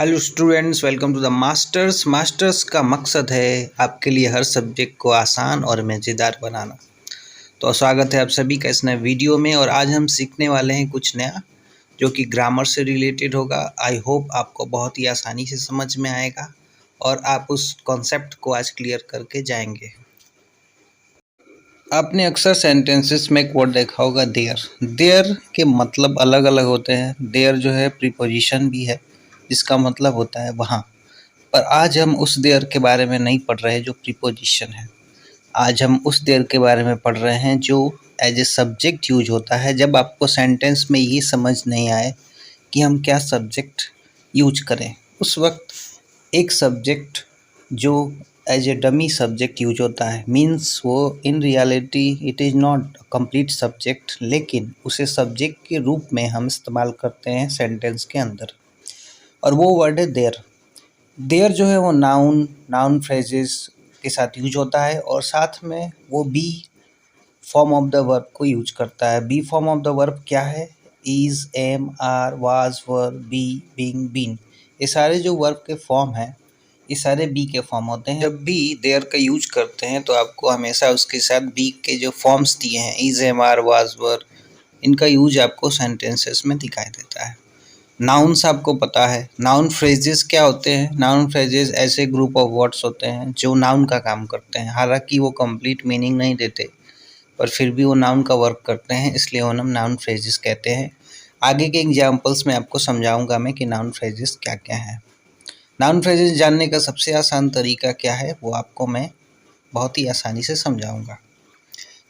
Hello students, welcome to the masters का मकसद है आपके लिए हर सब्जेक्ट को आसान और मज़ेदार बनाना। तो स्वागत है आप सभी का इस नए वीडियो में। और आज हम सीखने वाले हैं कुछ नया जो कि ग्रामर से रिलेटेड होगा। आई होप आपको बहुत ही आसानी से समझ में आएगा और आप उस कॉन्सेप्ट को आज क्लियर करके जाएंगे। आपने अक्सर सेंटेंसेस में एक वर्ड देखा होगा, देयर के मतलब अलग अलग होते हैं। देयर जो है प्रीपोजिशन भी है जिसका मतलब होता है वहाँ। पर आज हम उस देयर के बारे में नहीं पढ़ रहे जो प्रीपोजिशन है। आज हम उस देयर के बारे में पढ़ रहे हैं जो एज ए सब्जेक्ट यूज होता है जब आपको सेंटेंस में ये समझ नहीं आए कि हम क्या सब्जेक्ट यूज करें। उस वक्त एक सब्जेक्ट जो as a dummy subject use होता है, मीन्स वो in reality it is not complete subject, लेकिन उसे सब्जेक्ट के रूप में हम इस्तेमाल करते हैं सेंटेंस के अंदर, और वो वर्ड है देयर। देयर जो है वो नाउन फ्रेजेस के साथ यूज होता है और साथ में वो be form of the verb को यूज करता है। Be form of the verb क्या है? Is, am, are, was, were, be, being, been. ये सारे जो वर्ब के फॉर्म हैं ये सारे बी के फॉर्म होते हैं। जब भी देयर का यूज करते हैं तो आपको हमेशा उसके साथ बी के जो फॉर्म्स दिए हैं, इज, एम, आर, वाज, वर, इनका यूज आपको सेंटेंसेस में दिखाई देता है। नाउन्स आपको पता है। नाउन फ्रेजेस क्या होते हैं? नाउन फ्रेजेस ऐसे ग्रुप ऑफ वर्ड्स होते हैं जो नाउन का काम करते हैं। हालांकि वो कंप्लीट मीनिंग नहीं देते पर फिर भी वो नाउन का वर्क करते हैं, इसलिए उन्हें नाउन फ्रेजेस कहते हैं। आगे के एग्जांपल्स में आपको समझाऊंगा मैं कि नाउन फ्रेजेस क्या क्या हैं। नाउन फ्रेजेस जानने का सबसे आसान तरीका क्या है वो आपको मैं बहुत ही आसानी से समझाऊंगा।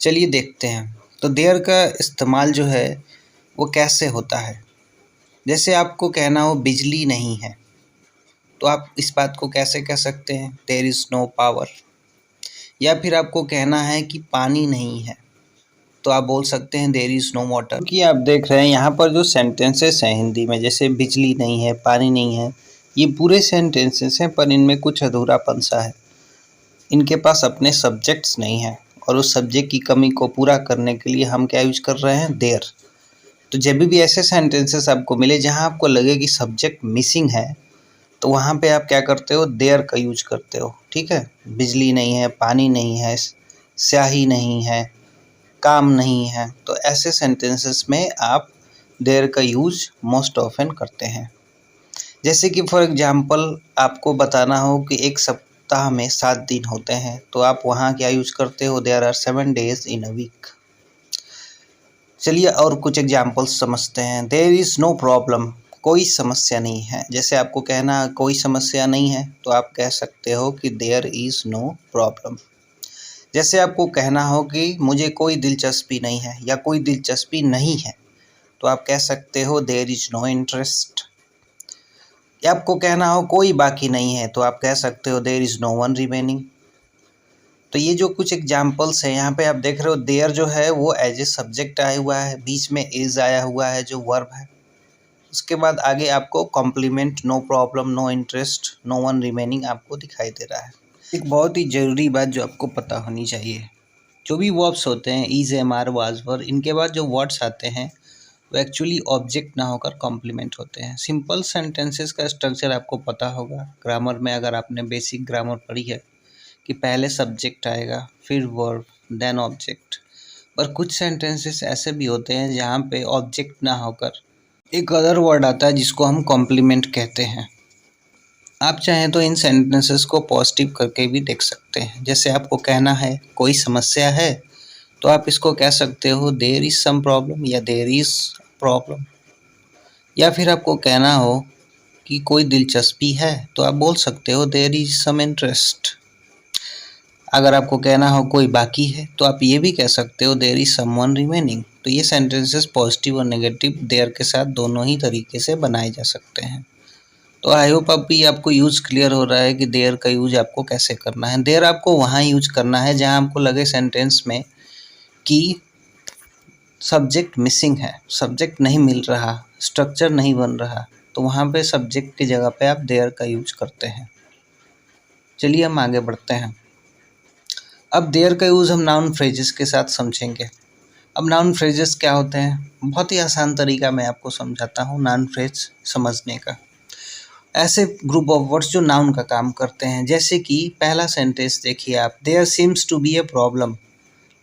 चलिए देखते हैं। तो देयर का इस्तेमाल जो है वो कैसे होता है। जैसे आपको कहना हो बिजली नहीं है तो आप इस बात को कैसे कह सकते हैं? There is no power. या फिर आपको कहना है कि पानी नहीं है तो आप बोल सकते हैं देयर इज़ नो वाटर। क्योंकि आप देख रहे हैं यहाँ पर जो सेंटेंसेस हैं हिंदी में, जैसे बिजली नहीं है, पानी नहीं है, ये पूरे सेंटेंसेस हैं पर इनमें कुछ अधूरापन सा है। इनके पास अपने सब्जेक्ट्स नहीं हैं और उस सब्जेक्ट की कमी को पूरा करने के लिए हम क्या यूज कर रहे हैं? देयर। तो जब भी ऐसे सेंटेंसेस आपको मिले जहाँ आपको लगे कि सब्जेक्ट मिसिंग है तो वहाँ पे आप क्या करते हो? देयर का यूज करते हो। ठीक है, बिजली नहीं है, पानी नहीं है, स्याही नहीं है, काम नहीं है, तो ऐसे सेंटेंसेस में आप देयर का यूज मोस्ट ऑफन करते हैं। जैसे कि फॉर एग्जांपल आपको बताना हो कि एक सप्ताह में 7 दिन होते हैं तो आप वहाँ क्या यूज करते हो? There are 7 days in a week. चलिए और कुछ एग्जांपल्स समझते हैं। देयर इज़ नो प्रॉब्लम, कोई समस्या नहीं है। जैसे आपको कहना कोई समस्या नहीं है तो आप कह सकते हो कि देयर इज़ नो प्रॉब्लम। जैसे आपको कहना हो कि मुझे कोई दिलचस्पी नहीं है या कोई दिलचस्पी नहीं है तो आप कह सकते हो देयर इज़ नो इंटरेस्ट। या आपको कहना हो कोई बाकी नहीं है तो आप कह सकते हो there is no one remaining. तो ये जो कुछ एग्जांपल्स हैं यहाँ पे आप देख रहे हो, देयर जो है वो एज ए सब्जेक्ट आया हुआ है, बीच में इज आया हुआ है जो वर्ब है। उसके बाद आगे आपको complement no problem, no interest, no one remaining आपको दिखाई दे रहा है। एक बहुत ही ज़रूरी बात जो आपको पता होनी चाहिए, जो भी वर्ब्स होते हैं इज, एम, आर, वाज, वर, इनके बाद जो वर्ड्स आते हैं वो एक्चुअली ऑब्जेक्ट ना होकर कॉम्प्लीमेंट होते हैं। सिंपल सेंटेंसेस का स्ट्रक्चर आपको पता होगा ग्रामर में, अगर आपने बेसिक ग्रामर पढ़ी है, कि पहले सब्जेक्ट आएगा फिर वर्ब देन ऑब्जेक्ट। पर कुछ सेंटेंसेस ऐसे भी होते हैं जहाँ पे ऑब्जेक्ट ना होकर एक अदर वर्ड आता है जिसको हम कॉम्प्लीमेंट कहते हैं। आप चाहें तो इन सेंटेंसेस को पॉजिटिव करके भी देख सकते हैं। जैसे आपको कहना है कोई समस्या है तो आप इसको कह सकते हो देयर इज़ सम प्रॉब्लम या देयर इज़ प्रॉब्लम। या फिर आपको कहना हो कि कोई दिलचस्पी है तो आप बोल सकते हो देयर इज़ सम इंटरेस्ट। अगर आपको कहना हो कोई बाकी है तो आप ये भी कह सकते हो देयर इज़ समवन रिमेनिंग। तो ये सेंटेंसेस पॉजिटिव और नेगेटिव देयर के साथ दोनों ही तरीके से बनाए जा सकते हैं। तो आई होप अभी आपको यूज़ क्लियर हो रहा है कि देयर का यूज आपको कैसे करना है। देयर आपको वहाँ यूज करना है जहाँ आपको लगे सेंटेंस में कि सब्जेक्ट मिसिंग है, सब्जेक्ट नहीं मिल रहा, स्ट्रक्चर नहीं बन रहा, तो वहाँ पे सब्जेक्ट की जगह पे आप देयर का यूज करते हैं। चलिए हम आगे बढ़ते हैं। अब देयर का यूज़ हम नाउन फ्रेजेस के साथ समझेंगे। अब नाउन फ्रेजेस क्या होते हैं? बहुत ही आसान तरीका मैं आपको समझाता हूँ नाउन फ्रेज समझने का। ऐसे ग्रुप ऑफ वर्ड्स जो नाउन का काम करते हैं। जैसे कि पहला सेंटेंस देखिए आप, there seems to be a problem,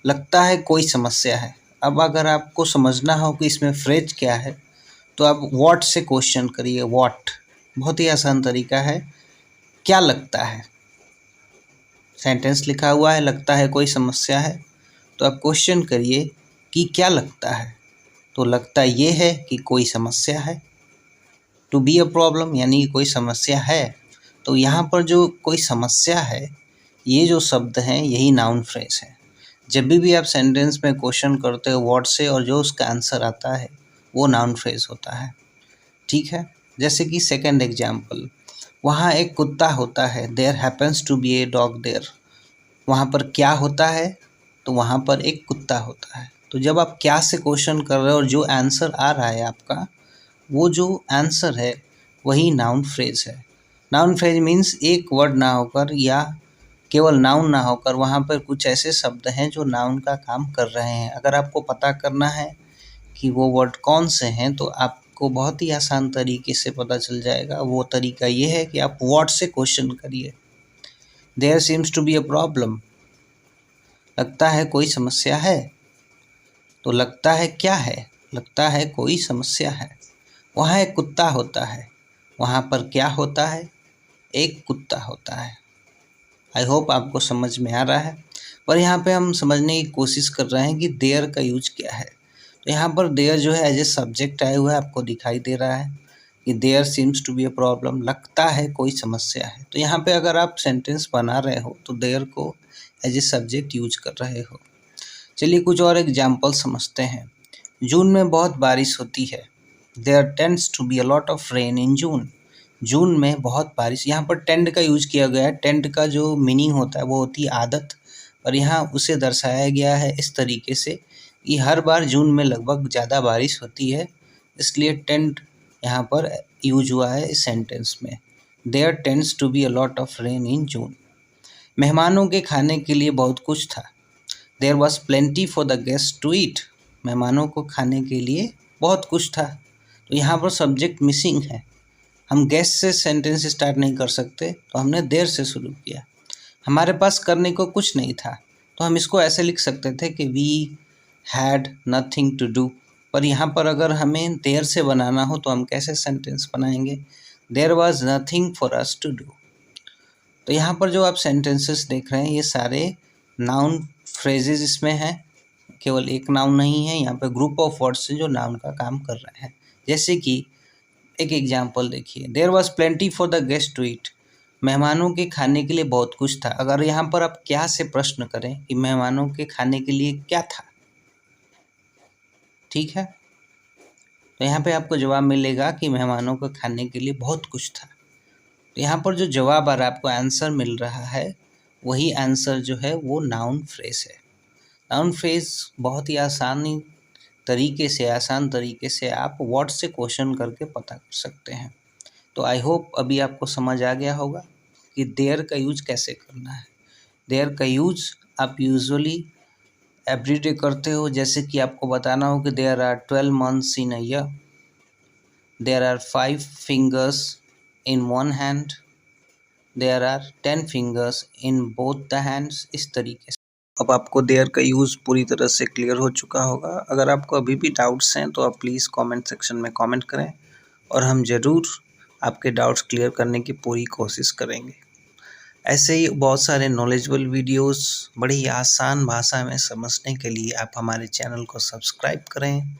लगता है कोई समस्या है। अब अगर आपको समझना हो कि इसमें फ्रेज क्या है तो आप व्हाट से क्वेश्चन करिए। व्हाट बहुत ही आसान तरीका है, क्या लगता है। सेंटेंस लिखा हुआ है, लगता है कोई समस्या है, तो आप क्वेश्चन करिए कि क्या लगता है। तो लगता ये है कि कोई समस्या है। टू बी अ प्रॉब्लम यानी कोई समस्या है। तो यहाँ पर जो कोई समस्या है, ये जो शब्द हैं यही नाउन फ्रेज है। जब भी आप सेंटेंस में क्वेश्चन करते हो व्हाट से और जो उसका आंसर आता है वो नाउन फ्रेज होता है। ठीक है। जैसे कि सेकंड एग्जाम्पल, वहाँ एक कुत्ता होता है, there happens to be a dog there. वहाँ पर क्या होता है, तो वहाँ पर एक कुत्ता होता है। तो जब आप क्या से क्वेश्चन कर रहे हो और जो आंसर आ रहा है आपका, वो जो आंसर है वही नाउन फ्रेज है। नाउन फ्रेज मीन्स एक वर्ड ना होकर या केवल नाउन ना होकर वहाँ पर कुछ ऐसे शब्द हैं जो नाउन का काम कर रहे हैं। अगर आपको पता करना है कि वो वर्ड कौन से हैं तो आपको बहुत ही आसान तरीके से पता चल जाएगा। वो तरीका ये है कि आप व्हाट से क्वेश्चन करिए। There seems to be a problem, लगता है कोई समस्या है। तो लगता है क्या है, लगता है कोई समस्या है। वहाँ एक कुत्ता होता है, वहाँ पर क्या होता है, एक कुत्ता होता है। आई होप आपको समझ में आ रहा है। पर यहाँ पे हम समझने की कोशिश कर रहे हैं कि देयर का यूज क्या है। तो यहाँ पर देयर जो है एज ए सब्जेक्ट आया हुआ है, आपको दिखाई दे रहा है कि there seems to be a problem, लगता है कोई समस्या है। तो यहाँ पे अगर आप सेंटेंस बना रहे हो तो देयर को एज ए सब्जेक्ट यूज कर रहे हो। चलिए कुछ और एग्जाम्पल समझते हैं। जून में बहुत बारिश होती है, there tends to be a lot of rain in June. जून में बहुत बारिश, यहाँ पर टेंड का यूज किया गया है। टेंड का जो मीनिंग होता है वो होती है आदत, और यहाँ उसे दर्शाया गया है इस तरीके से कि हर बार जून में लगभग ज़्यादा बारिश होती है, इसलिए टेंड यहाँ पर यूज हुआ है इस सेंटेंस में। There tends to be a lot of rain in June. मेहमानों के खाने के लिए बहुत कुछ था, there was plenty for the guest to eat. मेहमानों को खाने के लिए बहुत कुछ था। तो यहाँ पर सब्जेक्ट मिसिंग है। हम गेस्ट से सेंटेंस स्टार्ट नहीं कर सकते, तो हमने देयर से शुरू किया। हमारे पास करने को कुछ नहीं था, तो हम इसको ऐसे लिख सकते थे कि we had nothing to do. पर यहाँ पर अगर हमें देयर से बनाना हो तो हम कैसे सेंटेंस बनाएंगे, there was nothing for us to do. तो यहाँ पर जो आप सेंटेंसेस देख रहे हैं ये सारे नाउन फ्रेजेस इसमें हैं, केवल एक नाउन नहीं है। यहाँ पे ग्रुप ऑफ वर्ड्स हैं जो नाउन का काम कर रहे हैं। जैसे कि एक एग्जाम्पल देखिए, there was plenty for the guest to eat. मेहमानों के खाने के लिए बहुत कुछ था। अगर यहाँ पर आप क्या से प्रश्न करें कि मेहमानों के खाने के लिए क्या था, ठीक है, तो यहाँ पे आपको जवाब मिलेगा कि मेहमानों को खाने के लिए बहुत कुछ था। तो यहाँ पर जो जवाब आ रहा है, आपको आंसर मिल रहा है, वही आंसर जो है वो नाउन फ्रेज है। नाउन फ्रेज बहुत ही आसान तरीके से आप व्हाट से क्वेश्चन करके पता कर सकते हैं। तो आई होप अभी आपको समझ आ गया होगा कि देयर का यूज कैसे करना है। देयर का यूज आप यूजुअली एवरीडे करते हो। जैसे कि आपको बताना हो कि there are 12 months in a year, there are 5 fingers in one hand, there are 10 fingers in both the hands, इस तरीके से। अब आपको देयर का यूज़ पूरी तरह से क्लियर हो चुका होगा। अगर आपको अभी भी डाउट्स हैं तो आप प्लीज़ कमेंट सेक्शन में कमेंट करें और हम ज़रूर आपके डाउट्स क्लियर करने की पूरी कोशिश करेंगे। ऐसे ही बहुत सारे नॉलेजेबल वीडियोस बड़ी ही आसान भाषा में समझने के लिए आप हमारे चैनल को सब्सक्राइब करें,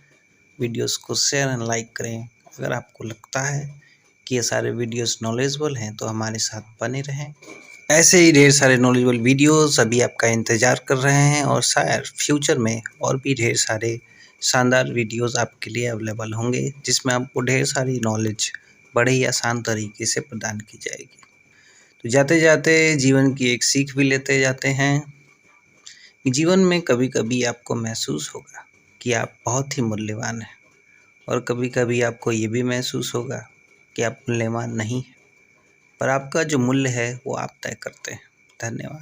वीडियोस को शेयर एंड लाइक करें। अगर आपको लगता है कि ये सारे वीडियोस नॉलेजेबल हैं तो हमारे साथ बने रहें। ऐसे ही ढेर सारे नॉलेजेबल वीडियोस अभी आपका इंतज़ार कर रहे हैं और शायद फ्यूचर में और भी ढेर सारे शानदार वीडियोस आपके लिए अवेलेबल होंगे, जिसमें आपको ढेर सारी नॉलेज बड़े ही आसान तरीके से प्रदान की जाएगी। तो जाते जाते जीवन की एक सीख भी लेते जाते हैं कि जीवन में कभी कभी आपको महसूस होगा कि आप बहुत ही मूल्यवान हैं, और कभी कभी आपको ये भी महसूस होगा कि आप मूल्यवान नहीं हैं। पर आपका जो मूल्य है वो आप तय करते हैं। धन्यवाद।